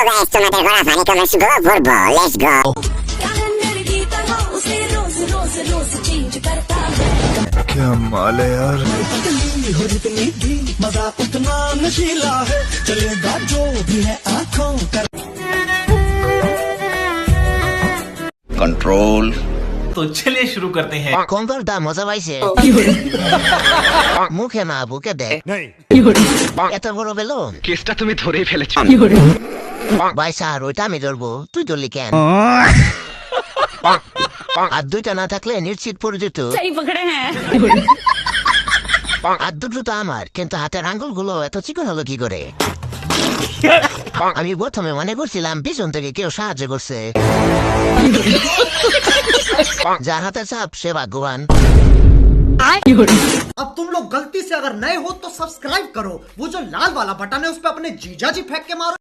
guys, তোমাদের গলা funny comments গুলো পড়বো, লেটস গো। क्या माल है यार। मजा उतना नशीला है, चलेगा जो भी है आंखों का कंट्रोल। तो चलिए शुरू करते हैं। কঙ্করদা মজা পাইছে মুখে না বুকে দেখ এত বড় বেলুন কেসটা তুমি ধরেই ফেলেছো। ভাই স্যার ওইটা আমি ধরবো, তুই ধরলি কেন? আর দুইটা না থাকলে নিশ্চিত পড়ে যেত। আর দুটো তো আমার, কিন্তু হাতের আঙ্গুল গুলো এত চিকন হলো কি করে? আমি প্রথমে মনে করছিলাম পিছন থেকে কেউ সাহায্য করছে। যার হাতে চাপ সে ভাগ্যবান। अब तुम लोग गलती से अगर नए हो तो सब्सक्राइब करो, वो जो लाल वाला बटन है उस पे अपने जीजा जी फेंक के मारो।